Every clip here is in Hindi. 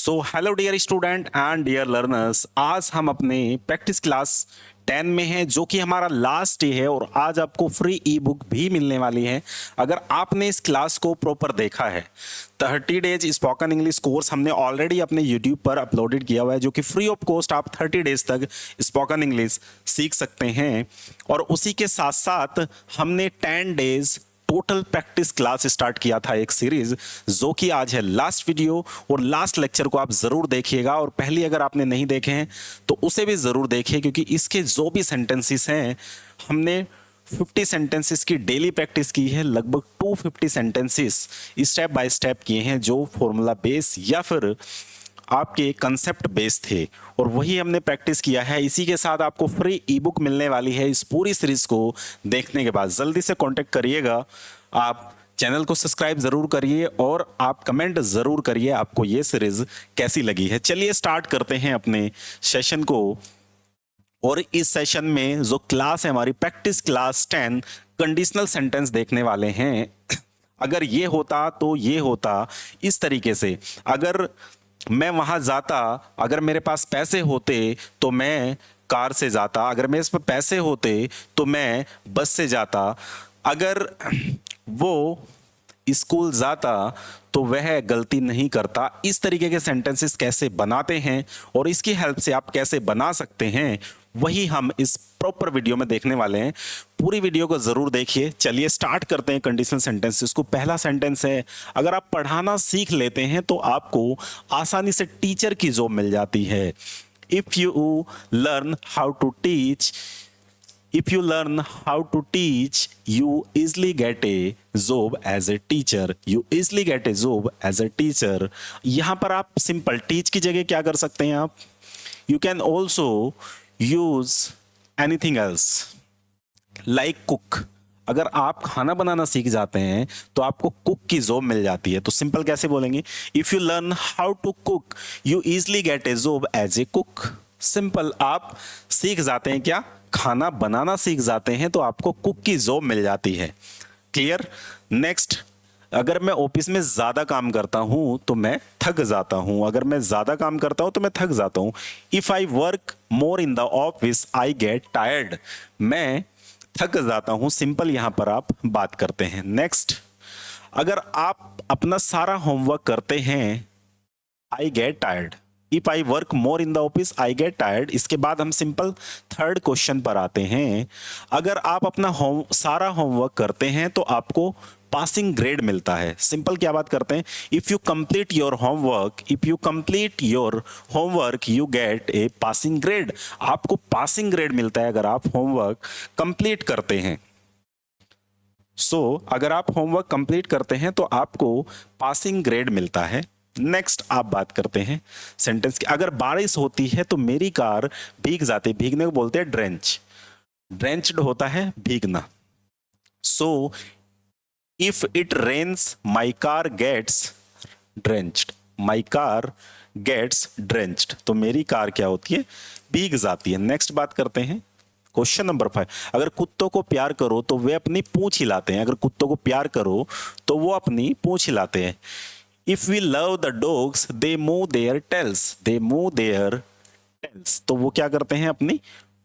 So hello dear student and dear learners, आज हम अपने प्रैक्टिस क्लास 10 में हैं जो कि हमारा लास्ट डे है और आज आपको फ्री ई बुक भी मिलने वाली है अगर आपने इस क्लास को प्रॉपर देखा है। 30 डेज स्पोकन इंग्लिश कोर्स हमने ऑलरेडी अपने यूट्यूब पर अपलोडेड किया हुआ है जो कि फ्री ऑफ कॉस्ट आप 30 डेज तक स्पोकन इंग्लिश सीख सकते हैं। और उसी के साथ साथ हमने 10 days total practice class start किया था, एक सीरीज जो कि आज है लास्ट वीडियो। और लास्ट लेक्चर को आप जरूर देखिएगा और पहले अगर आपने नहीं देखे हैं तो उसे भी जरूर देखिए, क्योंकि इसके जो भी सेंटेंसेस हैं हमने 50 सेंटेंसेस की डेली प्रैक्टिस की है। लगभग 250 सेंटेंसेस स्टेप बाय स्टेप किए हैं जो फॉर्मूला बेस या फिर आपके कंसेप्ट बेस थे और वही हमने प्रैक्टिस किया है। इसी के साथ आपको फ्री ई बुक मिलने वाली है इस पूरी सीरीज को देखने के बाद। जल्दी से कांटेक्ट करिएगा, आप चैनल को सब्सक्राइब जरूर करिए और आप कमेंट जरूर करिए आपको ये सीरीज कैसी लगी है। चलिए स्टार्ट करते हैं अपने सेशन को। और इस सेशन में जो क्लास है हमारी प्रैक्टिस क्लास 10 कंडीशनल सेंटेंस देखने वाले हैं। अगर ये होता तो ये होता, इस तरीके से। अगर मैं वहां जाता, अगर मेरे पास पैसे होते तो मैं कार से जाता, अगर मेरे पास पैसे होते तो मैं बस से जाता, अगर वो स्कूल जाता तो वह गलती नहीं करता। इस तरीके के सेंटेंसेस कैसे बनाते हैं और इसकी हेल्प से आप कैसे बना सकते हैं वही हम इस प्रॉपर वीडियो में देखने वाले हैं। पूरी वीडियो को जरूर देखिए। चलिए स्टार्ट करते हैं कंडीशनल सेंटेंसेस को। पहला सेंटेंस है, अगर आप पढ़ाना सीख लेते हैं तो आपको आसानी से टीचर की जॉब मिल जाती है। If you learn how to teach, if you learn how to teach, you easily get a job as a teacher. You easily get a job as a teacher. यहां पर आप सिंपल टीच की जगह क्या कर सकते हैं आप? You can also use anything else like cook. अगर आप खाना बनाना सीख जाते हैं तो आपको कुक की जॉब मिल जाती है। तो सिंपल कैसे बोलेंगे? If you learn how to cook, you easily get a job as a cook. Simple, आप सीख जाते हैं क्या? खाना बनाना सीख जाते हैं तो आपको कुक की जॉब मिल जाती है। क्लियर? नेक्स्ट, अगर मैं ऑफिस में ज्यादा काम करता हूं तो मैं थक जाता हूं। अगर मैं ज्यादा काम करता हूं तो मैं थक जाता हूं। If I work more in the office I get tired. मैं थक जाता हूं। सिंपल यहां पर आप बात करते हैं। नेक्स्ट, अगर आप अपना सारा होमवर्क करते हैं, I get tired. If I work more in the office I get tired. इसके बाद हम सिंपल थर्ड क्वेश्चन पर आते हैं। अगर आप अपना सारा होमवर्क करते हैं तो आपको पासिंग ग्रेड मिलता है। सिंपल क्या बात करते हैं? If you complete your homework, if you complete your homework you get a passing grade. आपको पासिंग ग्रेड मिलता है अगर आप होमवर्क कंप्लीट करते हैं। अगर आप होमवर्क कंप्लीट करते हैं तो आपको पासिंग ग्रेड मिलता है। नेक्स्ट आप बात करते हैं सेंटेंस की। अगर बारिश होती है तो मेरी कार भीग जाती है। भीगने को बोलते हैं ड्रेंच। ड्रेंच्ड होता है भीगना। So if it rains my car gets drenched. My car gets drenched. तो मेरी कार क्या होती है? भीग जाती है। नेक्स्ट बात करते हैं क्वेश्चन नंबर 5। अगर कुत्तों को प्यार करो तो वे अपनी पूंछ हिलाते हैं। अगर कुत्तों को प्यार करो तो वो अपनी पूंछ हिलाते हैं। If we love the dogs, they move their tails. They move their tails. तो वो क्या करते हैं? अपनी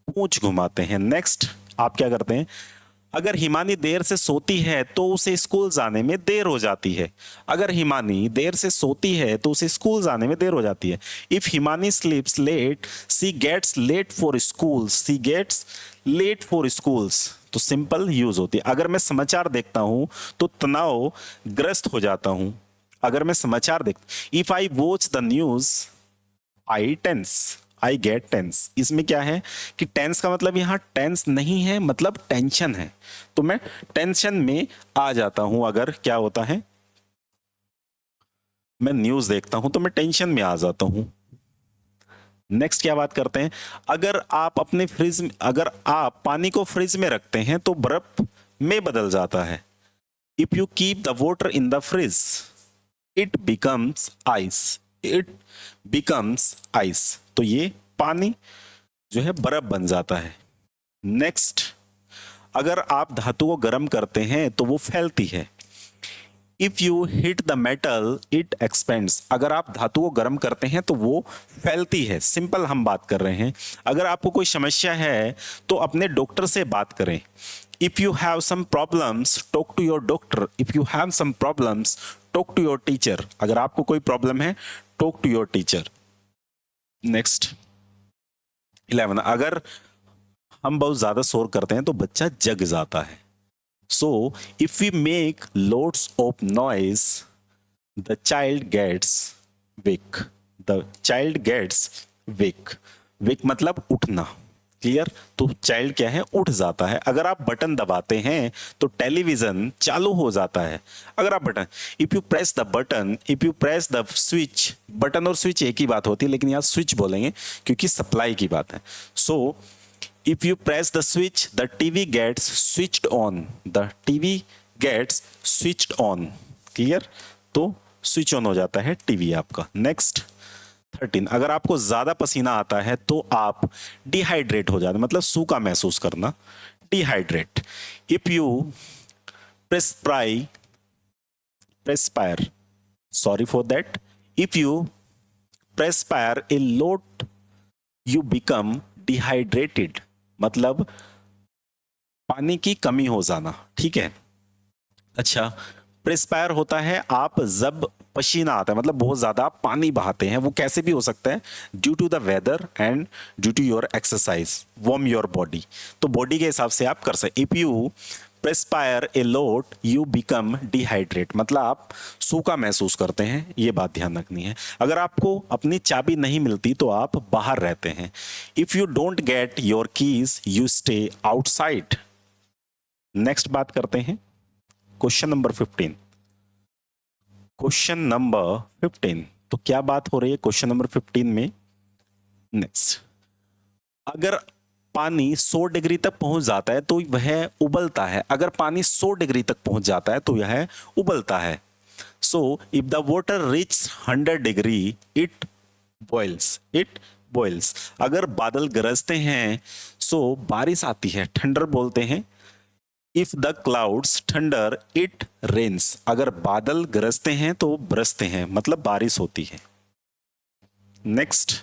पूंछ घुमाते हैं। नेक्स्ट आप क्या करते हैं? अगर हिमानी देर से सोती है तो उसे स्कूल जाने में देर हो जाती है। अगर हिमानी देर से सोती है तो उसे स्कूल जाने में देर हो जाती है। If Himani sleeps late, she gets late for school. She gets late for schools. तो सिंपल यूज होती है। अगर मैं समाचार देखता हूं तो तनाव ग्रस्त हो जाता हूं। अगर मैं समाचार देखता, if I watch the news I tense, I get tense. इसमें क्या है कि टेंस का मतलब यहां टेंस नहीं है, मतलब टेंशन है। तो मैं टेंशन में आ जाता हूं। अगर क्या होता है, मैं न्यूज देखता हूं तो मैं टेंशन में आ जाता हूं। नेक्स्ट क्या बात करते हैं? अगर आप अपने फ्रिज में, अगर आप पानी को फ्रिज में रखते हैं तो बर्फ में बदल जाता है। If you keep the water in the fridge it becomes ice. It becomes ice. तो ये पानी जो है बर्फ बन जाता है। नेक्स्ट, अगर आप धातु को गर्म करते हैं तो वो फैलती है। If you hit the metal it expends, अगर आप धातु को गर्म करते हैं तो वो फैलती है। सिंपल हम बात कर रहे हैं। अगर आपको कोई समस्या है तो अपने डॉक्टर से बात करें। If you have some problems talk to your doctor, if you have some problems talk to your teacher, अगर आपको कोई प्रॉब्लम है talk to your teacher. Next 11, अगर हम बहुत ज्यादा शोर करते हैं तो बच्चा जग जाता है। So, if we make lots of noise, the child gets wake. The child gets wake. Wake मतलब उठना। क्लियर? तो चाइल्ड क्या है? उठ जाता है। अगर आप बटन दबाते हैं तो टेलीविजन चालू हो जाता है। अगर आप button, if you press the button, if you press the switch, button और स्विच एक ही बात होती है, लेकिन यहाँ स्विच बोलेंगे क्योंकि सप्लाई की बात है। सो if you press the switch the TV gets switched on, the TV gets switched on। Clear? तो स्विच ऑन हो जाता है टीवी आपका। नेक्स्ट 13, अगर आपको ज्यादा पसीना आता है तो आप डिहाइड्रेट हो जाते, मतलब सूखा महसूस करना, dehydrate. If you perspire, sorry for that, if you perspire a lot you become dehydrated, मतलब पानी की कमी हो जाना। ठीक है? अच्छा, प्रेस्पायर होता है आप जब पसीना आता है, मतलब बहुत ज्यादा आप पानी बहाते हैं। वो कैसे भी हो सकता है, due to the weather and due to your exercise, warm your body. तो बॉडी के हिसाब से आप कर सकते। If you perspire a lot you become dehydrate, मतलब आप सूखा महसूस करते हैं। ये बात ध्यान रखनी है। अगर आपको अपनी चाबी नहीं मिलती तो आप बाहर रहते हैं। If you don't get your keys you stay outside. Next बात करते हैं क्वेश्चन नंबर 15। क्वेश्चन नंबर 15, तो क्या बात हो रही है क्वेश्चन नंबर 15 में? नेक्स्ट, अगर पानी 100 डिग्री तक पहुंच जाता है तो वह उबलता है। अगर पानी 100 डिग्री तक पहुंच जाता है तो यह उबलता है। So if the water reach 100 degree it boils, it boils. अगर बादल गरजते हैं सो बारिश आती है, ठंडर बोलते हैं। If the clouds thunder it rains, अगर बादल गरजते हैं तो बरसते हैं, मतलब बारिश होती है। नेक्स्ट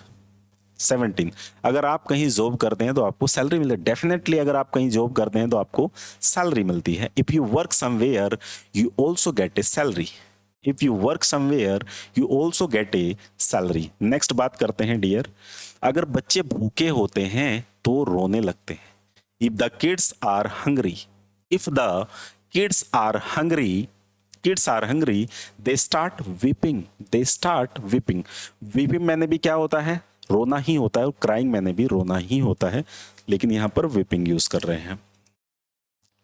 17, अगर आप कहीं जॉब करते हैं तो आपको सैलरी मिलती है। डेफिनेटली अगर आप कहीं जॉब करते हैं तो आपको सैलरी मिलती है। If you work somewhere you also get A salary, if you work somewhere you also get A salary. Next बात करते हैं डियर, अगर बच्चे भूखे होते हैं तो रोने लगते हैं। If the kids are hungry, if the kids are hungry they start weeping, they start weeping। weeping मैंने भी क्या होता है? रोना ही होता है, और crying मैंने भी रोना ही होता है, लेकिन यहां पर weeping यूज कर रहे हैं।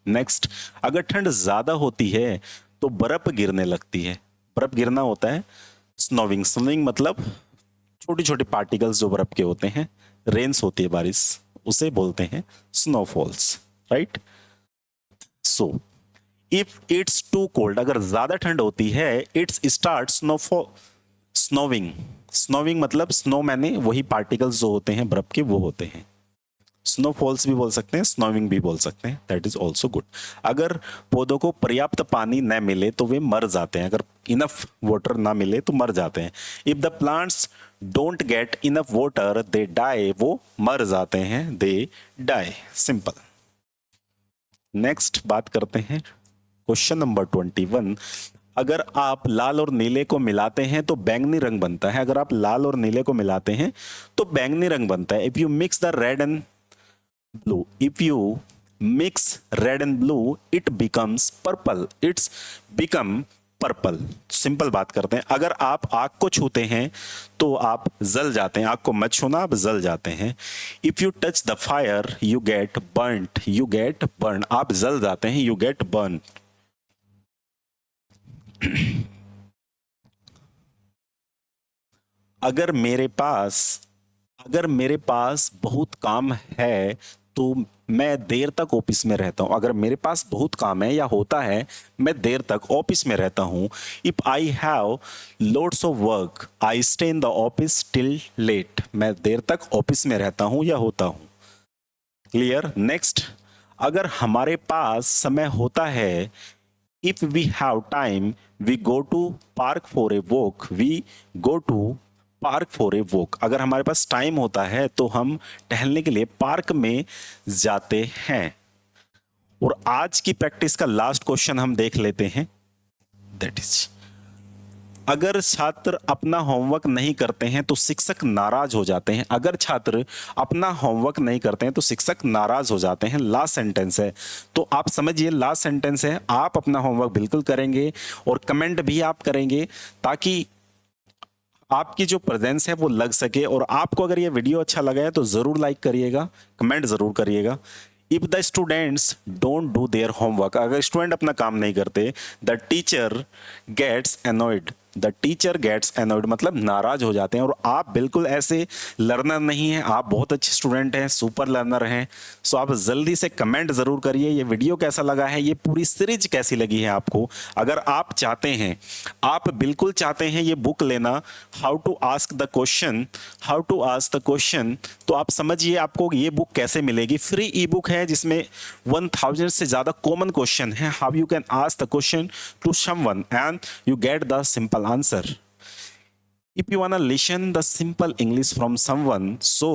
नेक्स्ट, अगर ठंड ज्यादा होती है तो बर्फ गिरने लगती है। बर्फ गिरना होता है स्नोविंग, स्नोविंग मतलब छोटी छोटी पार्टिकल्स जो बर्फ के होते हैं। रेन्स होती है बारिश, उसे बोलते हैं snowfalls, right? So if it's too cold, अगर ज्यादा ठंड होती है इट्स स्टार्ट स्नोविंग। स्नोविंग मतलब स्नो मैंने वही पार्टिकल्स जो होते हैं बर्फ के वो होते हैं। स्नोफॉल्स भी बोल सकते हैं, स्नोविंग भी बोल सकते हैं, दैट इज ऑल्सो गुड। अगर पौधों को पर्याप्त पानी न मिले तो वे मर जाते हैं। अगर इनफ वाटर ना मिले तो मर जाते हैं। If the plants don't get enough water they die, वो मर जाते हैं, दे डाई, सिंपल। नेक्स्ट बात करते हैं क्वेश्चन नंबर 21, अगर आप लाल और नीले को मिलाते हैं तो बैंगनी रंग बनता है। अगर आप लाल और नीले को मिलाते हैं तो बैंगनी रंग बनता है। If you mix the red and blue, if you mix red and blue it becomes purple, it's become purple. Simple बात करते हैं, अगर आप आग को छूते हैं तो आप जल जाते हैं। आग को मत छूना, आप जल जाते हैं। If you touch the fire you get burned, you get burn, आप जल जाते हैं, यू गेट बर्न। अगर मेरे पास बहुत काम है तो मैं देर तक ऑफिस में रहता हूं। अगर मेरे पास बहुत काम है या होता है मैं देर तक ऑफिस में रहता हूं। If I have loads of work I stay in the office till late, मैं देर तक ऑफिस में रहता हूं या होता हूं। क्लियर? नेक्स्ट, अगर हमारे पास समय होता है if we have time we go to park for a walk, we go to park for a walk. अगर हमारे पास टाइम होता है तो हम टहलने के लिए पार्क में जाते हैं। और आज की प्रैक्टिस का लास्ट क्वेश्चन हम देख लेते हैं, दैट इज, अगर छात्र अपना होमवर्क नहीं करते हैं तो शिक्षक नाराज हो जाते हैं। अगर छात्र अपना होमवर्क नहीं करते हैं तो शिक्षक नाराज हो जाते हैं। लास्ट सेंटेंस है, तो आप समझिए लास्ट सेंटेंस है। आप अपना होमवर्क बिल्कुल करेंगे और कमेंट भी आप करेंगे ताकि आपकी जो प्रेजेंस है वो लग सके। और आपको अगर ये वीडियो अच्छा लगा है तो जरूर लाइक करिएगा, कमेंट जरूर करिएगा। If the students don't do their homework, अगर स्टूडेंट अपना काम नहीं करते, the teacher gets annoyed, the teacher gets annoyed मतलब नाराज हो जाते हैं। और आप बिल्कुल ऐसे लर्नर नहीं हैं, आप बहुत अच्छे स्टूडेंट हैं, सुपर लर्नर हैं। सो आप जल्दी से कमेंट जरूर करिए ये वीडियो कैसा लगा है, ये पूरी सीरीज कैसी लगी है आपको। अगर आप चाहते हैं, आप बिल्कुल चाहते हैं ये बुक लेना, how to ask the question, how to ask the question, तो आप समझिए आपको ये बुक कैसे मिलेगी। फ्री ई बुक है जिसमें 1000 से ज्यादा कॉमन क्वेश्चन है। How you can ask the question to someone and you get the simple answer. If you wanna listen the simple English from someone, so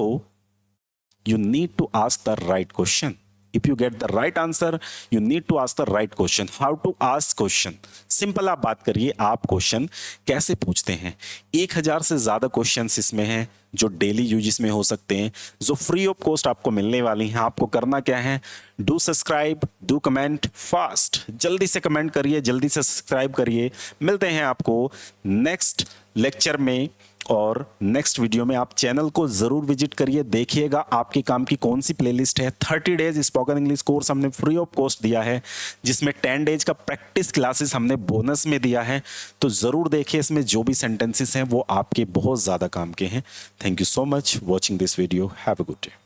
you need to ask the right question. If you get the right answer, you need to ask the right question. How to ask question? Simple आप बात करिए, आप क्वेश्चन कैसे पूछते हैं। 1000 से ज्यादा क्वेश्चंस इसमें हैं जो डेली यूज में हो सकते हैं, जो फ्री ऑफ कॉस्ट आपको मिलने वाली हैं। आपको करना क्या है, do subscribe, do comment fast, जल्दी से कमेंट करिए, जल्दी से सब्सक्राइब करिए। मिलते हैं आपको नेक्स्ट लेक्चर में और नेक्स्ट वीडियो में। आप चैनल को जरूर विजिट करिए, देखिएगा आपके काम की कौन सी प्लेलिस्ट है। 30 डेज स्पोकन इंग्लिश कोर्स हमने फ्री ऑफ कॉस्ट दिया है, जिसमें 10 डेज का प्रैक्टिस क्लासेस हमने बोनस में दिया है। तो जरूर देखिए, इसमें जो भी सेंटेंसेस हैं वो आपके बहुत ज़्यादा काम के हैं। Thank you so much watching this video. Have a good day.